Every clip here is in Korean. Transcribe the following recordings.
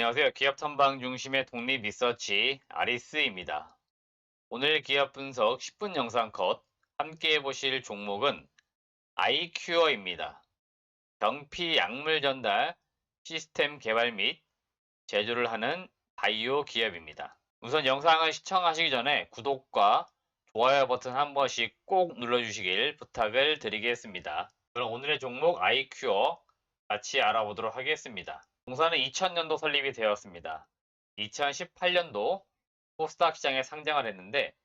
안녕하세요. 기업 탐방 중심의 독립 리서치 아리스입니다. 오늘 기업 분석 10분 영상 컷 함께 해보실 종목은 아이큐어입니다. 경피 약물 전달 시스템 개발 및 제조를 하는 바이오 기업입니다. 우선 영상을 시청하시기 전에 구독과 좋아요 버튼 한 번씩 꼭 눌러주시길 부탁을 드리겠습니다. 그럼 오늘의 종목 아이큐어 같이 알아보도록 하겠습니다. 공사는 2000년도 설립이 되었습니다. 2018년도 코스닥 시장에 상장을 했는데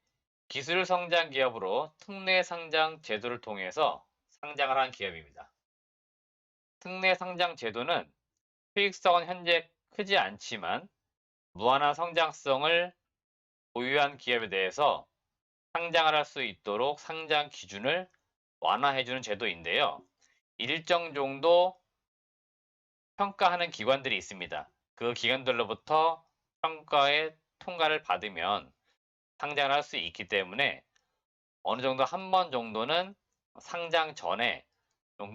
기술 성장 기업으로 특례 상장 제도를 통해서 상장을 한 기업입니다. 특례 상장 제도는 수익성은 현재 크지 않지만 무한한 성장성을 보유한 기업에 대해서 상장을 할 수 있도록 상장 기준을 완화해주는 제도인데요. 일정 정도 평가하는 기관들이 있습니다. 그 기관들로부터 평가의 통과를 받으면 상장을 할 수 있기 때문에 어느 정도 한 번 정도는 상장 전에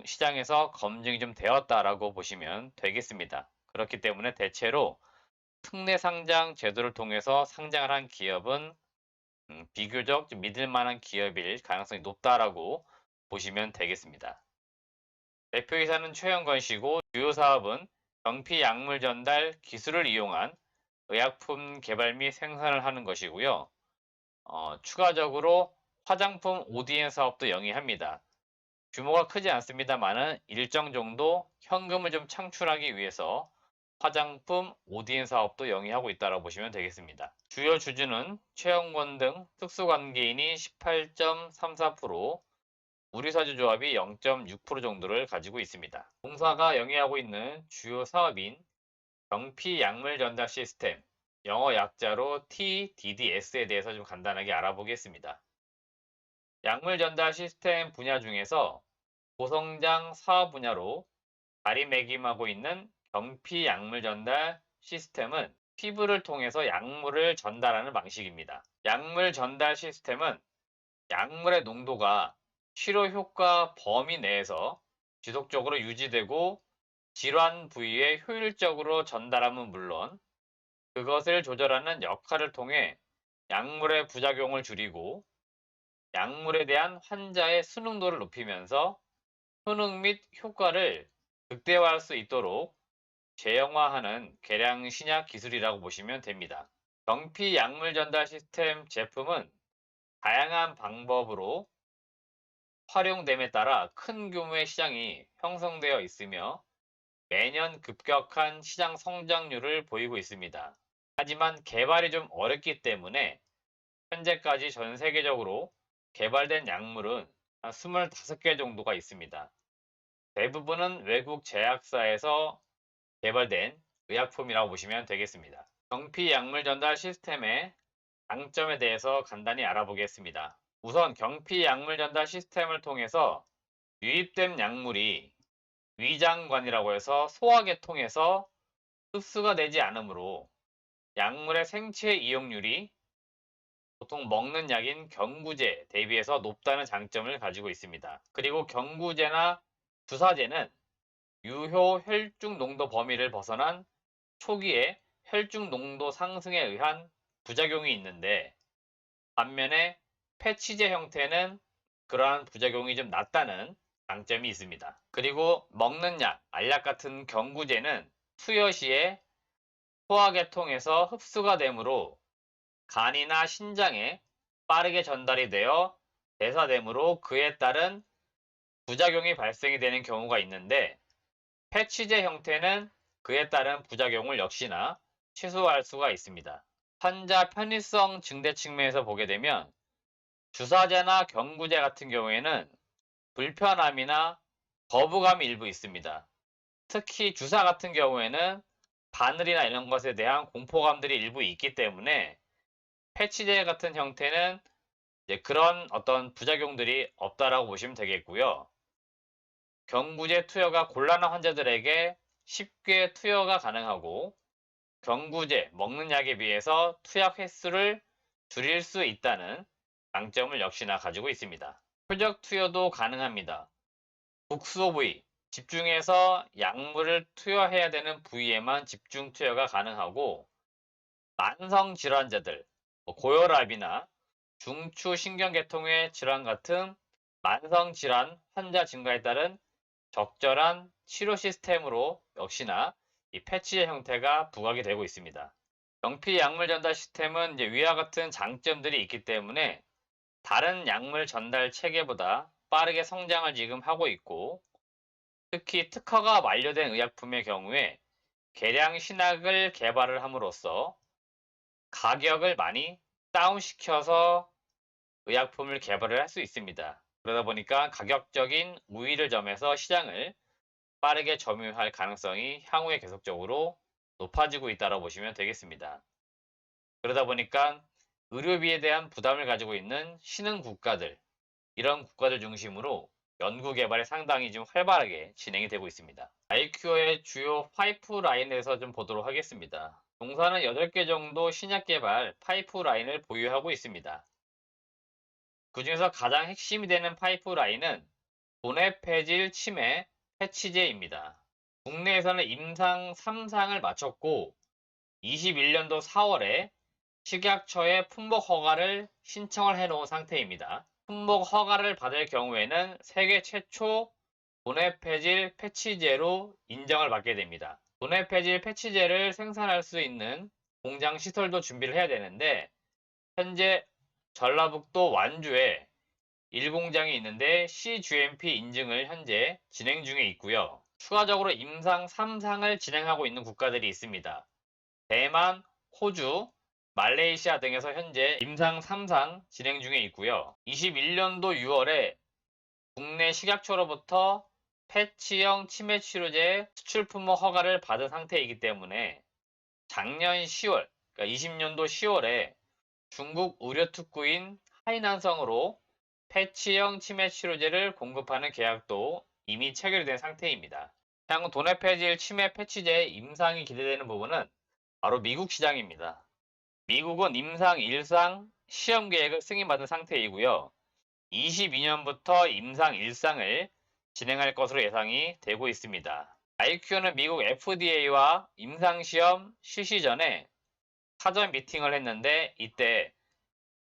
시장에서 검증이 좀 되었다라고 보시면 되겠습니다. 그렇기 때문에 대체로 특례 상장 제도를 통해서 상장을 한 기업은 비교적 좀 믿을 만한 기업일 가능성이 높다라고 보시면 되겠습니다. 대표이사는 최영건 씨고 주요 사업은 경피 약물 전달 기술을 이용한 의약품 개발 및 생산을 하는 것이고요. 추가적으로 화장품 ODM 사업도 영위합니다. 규모가 크지 않습니다만은 일정 정도 현금을 좀 창출하기 위해서 화장품 ODM 사업도 영위하고 있다고 보시면 되겠습니다. 주요 주주는 최영권 등 특수관계인이 18.34%, 우리사주조합이 0.6% 정도를 가지고 있습니다. 공사가 영위하고 있는 주요 사업인 경피 약물 전달 시스템, 영어 약자로 TDDS에 대해서 좀 간단하게 알아보겠습니다. 약물 전달 시스템 분야 중에서 고성장 사업 분야로 자리매김하고 있는 경피 약물 전달 시스템은 피부를 통해서 약물을 전달하는 방식입니다. 약물 전달 시스템은 약물의 농도가 치료 효과 범위 내에서 지속적으로 유지되고 질환 부위에 효율적으로 전달함은 물론 그것을 조절하는 역할을 통해 약물의 부작용을 줄이고 약물에 대한 환자의 순응도를 높이면서 효능 및 효과를 극대화할 수 있도록 제형화하는 계량 신약 기술이라고 보시면 됩니다. 경피 약물 전달 시스템 제품은 다양한 방법으로 활용됨에 따라 큰 규모의 시장이 형성되어 있으며 매년 급격한 시장 성장률을 보이고 있습니다. 하지만 개발이 좀 어렵기 때문에 현재까지 전 세계적으로 개발된 약물은 한 25개 정도가 있습니다. 대부분은 외국 제약사에서 개발된 의약품이라고 보시면 되겠습니다. 경피 약물 전달 시스템의 장점에 대해서 간단히 알아보겠습니다. 우선 경피 약물 전달 시스템을 통해서 유입된 약물이 위장관이라고 해서 소화계통에서 흡수가 되지 않으므로 약물의 생체 이용률이 보통 먹는 약인 경구제 대비해서 높다는 장점을 가지고 있습니다. 그리고 경구제나 주사제는 유효 혈중 농도 범위를 벗어난 초기에 혈중 농도 상승에 의한 부작용이 있는데 반면에 패치제 형태는 그러한 부작용이 좀 낮다는 장점이 있습니다. 그리고 먹는 약, 알약 같은 경구제는 투여 시에 소화계통에서 흡수가 되므로 간이나 신장에 빠르게 전달이 되어 대사되므로 그에 따른 부작용이 발생이 되는 경우가 있는데 패치제 형태는 그에 따른 부작용을 역시나 최소화할 수가 있습니다. 환자 편의성 증대 측면에서 보게 되면 주사제나 경구제 같은 경우에는 불편함이나 거부감이 일부 있습니다. 특히 주사 같은 경우에는 바늘이나 이런 것에 대한 공포감들이 일부 있기 때문에 패치제 같은 형태는 그런 어떤 부작용들이 없다라고 보시면 되겠고요. 경구제 투여가 곤란한 환자들에게 쉽게 투여가 가능하고 경구제, 먹는 약에 비해서 투약 횟수를 줄일 수 있다는 장점을 역시나 가지고 있습니다. 표적 투여도 가능합니다. 국소 부위, 집중해서 약물을 투여해야 되는 부위에만 집중 투여가 가능하고 만성 질환자들, 고혈압이나 중추 신경계통의 질환 같은 만성 질환 환자 증가에 따른 적절한 치료 시스템으로 역시나 이 패치의 형태가 부각이 되고 있습니다. 경피 약물 전달 시스템은 이제 위와 같은 장점들이 있기 때문에 다른 약물 전달 체계보다 빠르게 성장을 지금 하고 있고, 특히 특허가 만료된 의약품의 경우에 개량 신약을 개발을 함으로써 가격을 많이 다운시켜서 의약품을 개발을 할 수 있습니다. 그러다 보니까 가격적인 우위를 점해서 시장을 빠르게 점유할 가능성이 향후에 계속적으로 높아지고 있다고 보시면 되겠습니다. 그러다 보니까 의료비에 대한 부담을 가지고 있는 신흥 국가들, 이런 국가들 중심으로 연구 개발이 상당히 좀 활발하게 진행이 되고 있습니다. 아이큐어의 주요 파이프라인에서 좀 보도록 하겠습니다. 동사는 8개 정도 신약 개발 파이프라인을 보유하고 있습니다. 그 중에서 가장 핵심이 되는 파이프라인은 도네페질 치매 패치제입니다. 국내에서는 임상 3상을 마쳤고 21년도 4월에 식약처에 품목 허가를 신청을 해놓은 상태입니다. 품목 허가를 받을 경우에는 세계 최초 도네페질 패치제로 인정을 받게 됩니다. 도네페질 패치제를 생산할 수 있는 공장 시설도 준비를 해야 되는데 현재 전라북도 완주에 1공장이 있는데 CGMP 인증을 현재 진행 중에 있고요. 추가적으로 임상 3상을 진행하고 있는 국가들이 있습니다. 대만, 호주, 말레이시아 등에서 현재 임상 3상 진행 중에 있고요. 21년도 6월에 국내 식약처로부터 패치형 치매 치료제 수출 품목 허가를 받은 상태이기 때문에 작년 10월, 그러니까 20년도 10월에 중국 의료특구인 하이난성으로 패치형 치매 치료제를 공급하는 계약도 이미 체결이 된 상태입니다. 향후 도네페질 치매 패치제 임상이 기대되는 부분은 바로 미국 시장입니다. 미국은 임상 1상 시험 계획을 승인받은 상태이고요. 22년부터 임상 1상을 진행할 것으로 예상이 되고 있습니다. 아이큐어는 미국 FDA와 임상시험 실시 전에 사전 미팅을 했는데 이때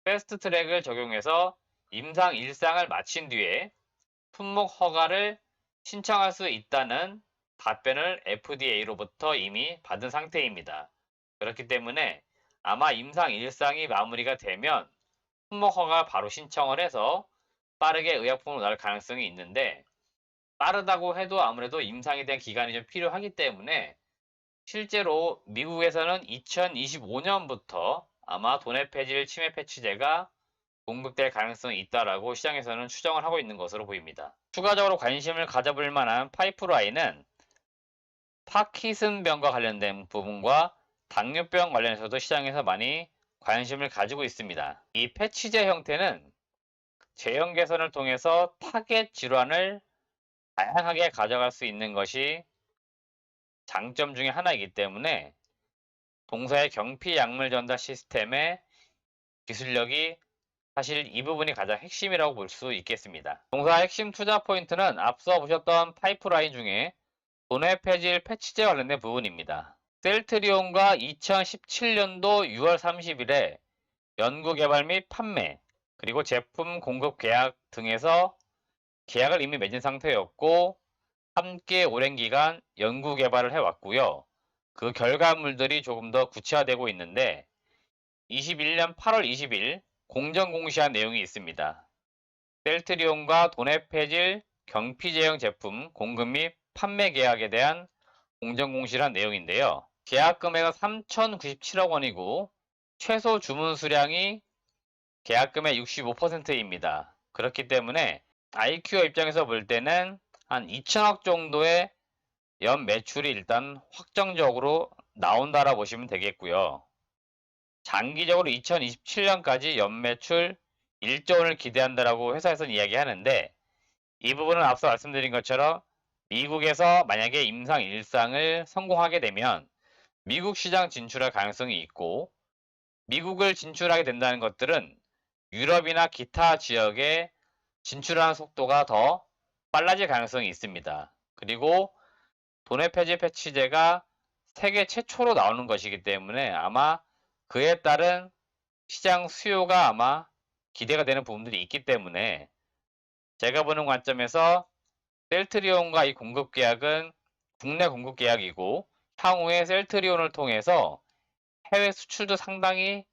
패스트 트랙을 적용해서 임상 1상을 마친 뒤에 품목 허가를 신청할 수 있다는 답변을 FDA로부터 이미 받은 상태입니다. 그렇기 때문에 아마 임상 1상이 마무리가 되면 품목 허가 바로 신청을 해서 빠르게 의약품으로 나올 가능성이 있는데 빠르다고 해도 아무래도 임상에 대한 기간이 좀 필요하기 때문에 실제로 미국에서는 2025년부터 아마 도네페질 치매 패치제가 공급될 가능성이 있다라고 시장에서는 추정을 하고 있는 것으로 보입니다. 추가적으로 관심을 가져볼 만한 파이프라인은 파킨슨병과 관련된 부분과 당뇨병 관련해서도 시장에서 많이 관심을 가지고 있습니다. 이 패치제 형태는 제형 개선을 통해서 타겟 질환을 다양하게 가져갈 수 있는 것이 장점 중에 하나이기 때문에 동사의 경피 약물 전달 시스템의 기술력이 사실 이 부분이 가장 핵심이라고 볼 수 있겠습니다. 동사 핵심 투자 포인트는 앞서 보셨던 파이프라인 중에 도네페질 패치제 관련된 부분입니다. 셀트리온과 2017년도 6월 30일에 연구개발 및 판매, 그리고 제품 공급 계약 등에서 계약을 이미 맺은 상태였고 함께 오랜 기간 연구개발을 해왔고요. 그 결과물들이 조금 더 구체화되고 있는데 21년 8월 20일 공정 공시한 내용이 있습니다. 셀트리온과 도네페질 경피제형 제품 공급 및 판매 계약에 대한 공정 공시한 내용인데요. 계약 금액은 3,097억 원이고 최소 주문 수량이 계약금의 65%입니다. 그렇기 때문에 아이큐어 입장에서 볼 때는 한 2천억 정도의 연 매출이 일단 확정적으로 나온다라 보시면 되겠고요. 장기적으로 2027년까지 연 매출 1조 원을 기대한다라고 회사에서는 이야기하는데 이 부분은 앞서 말씀드린 것처럼 미국에서 만약에 임상 1상을 성공하게 되면 미국 시장 진출할 가능성이 있고 미국을 진출하게 된다는 것들은 유럽이나 기타 지역에 진출하는 속도가 더 빨라질 가능성이 있습니다. 그리고 돈의 폐지 패치제가 세계 최초로 나오는 것이기 때문에 아마 그에 따른 시장 수요가 아마 기대가 되는 부분들이 있기 때문에 제가 보는 관점에서 셀트리온과 이 공급 계약은 국내 공급 계약이고 향후에 셀트리온을 통해서 해외 수출도 상당히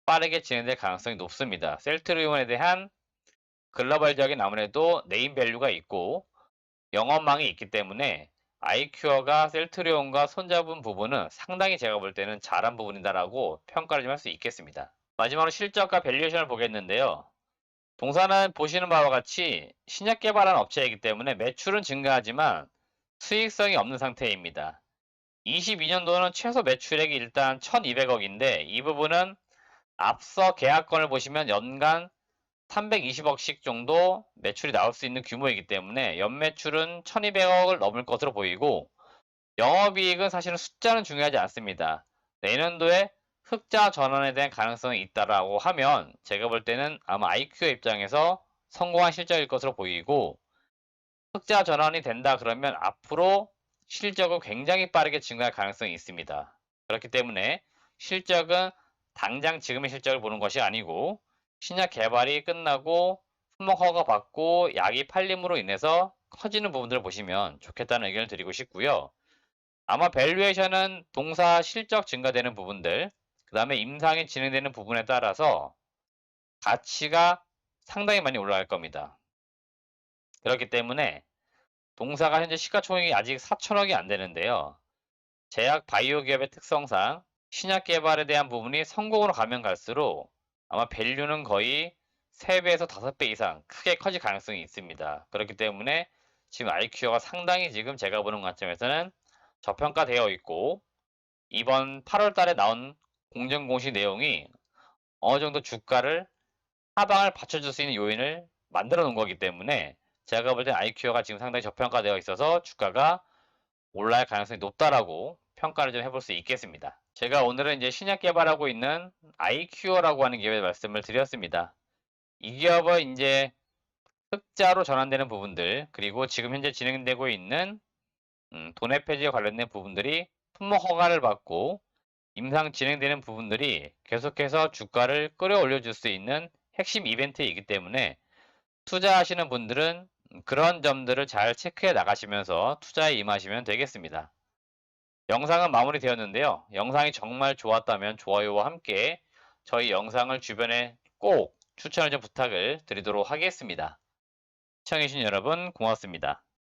빠르게 진행될 가능성이 높습니다. 셀트리온에 대한 글로벌적인 아무래도 네임 밸류가 있고 영업망이 있기 때문에 아이큐어가 셀트리온과 손잡은 부분은 상당히 제가 볼 때는 잘한 부분이다라고 평가를 좀 할 수 있겠습니다. 마지막으로 실적과 밸류에이션을 보겠는데요. 동사는 보시는 바와 같이 신약 개발한 업체이기 때문에 매출은 증가하지만 수익성이 없는 상태입니다. 22년도는 최소 매출액이 일단 1200억인데 이 부분은 앞서 계약건을 보시면 연간 320억씩 정도 매출이 나올 수 있는 규모이기 때문에 연매출은 1200억을 넘을 것으로 보이고 영업이익은 사실은 숫자는 중요하지 않습니다. 내년도에 흑자 전환에 대한 가능성이 있다라고 하면 제가 볼 때는 아마 아이큐의 입장에서 성공한 실적일 것으로 보이고 흑자 전환이 된다 그러면 앞으로 실적은 굉장히 빠르게 증가할 가능성이 있습니다. 그렇기 때문에 실적은 당장 지금의 실적을 보는 것이 아니고 신약 개발이 끝나고 품목 허가 받고 약이 팔림으로 인해서 커지는 부분들을 보시면 좋겠다는 의견을 드리고 싶고요. 아마 밸류에이션은 동사 실적 증가되는 부분들, 그 다음에 임상이 진행되는 부분에 따라서 가치가 상당히 많이 올라갈 겁니다. 그렇기 때문에 동사가 현재 시가총액이 아직 4천억이 안 되는데요. 제약 바이오 기업의 특성상 신약 개발에 대한 부분이 성공으로 가면 갈수록 아마 밸류는 거의 3배에서 5배 이상 크게 커질 가능성이 있습니다. 그렇기 때문에 지금 IQ가 상당히 지금 제가 보는 관점에서는 저평가되어 있고 이번 8월 달에 나온 공정 공시 내용이 어느 정도 주가를 하방을 받쳐줄 수 있는 요인을 만들어 놓은 거기 때문에 제가 볼 때 IQ가 지금 상당히 저평가되어 있어서 주가가 올라갈 가능성이 높다라고 평가를 좀 해볼 수 있겠습니다. 제가 오늘은 이제 신약 개발하고 있는 아이큐어라고 하는 기업에 말씀을 드렸습니다. 이 기업은 이제 흑자로 전환되는 부분들 그리고 지금 현재 진행되고 있는 돈의 폐지에 관련된 부분들이 품목 허가를 받고 임상 진행되는 부분들이 계속해서 주가를 끌어올려 줄 수 있는 핵심 이벤트이기 때문에 투자하시는 분들은 그런 점들을 잘 체크해 나가시면서 투자에 임하시면 되겠습니다. 영상은 마무리되었는데요. 영상이 정말 좋았다면 좋아요와 함께 저희 영상을 주변에 꼭 추천을 좀 부탁을 드리도록 하겠습니다. 시청해주신 여러분 고맙습니다.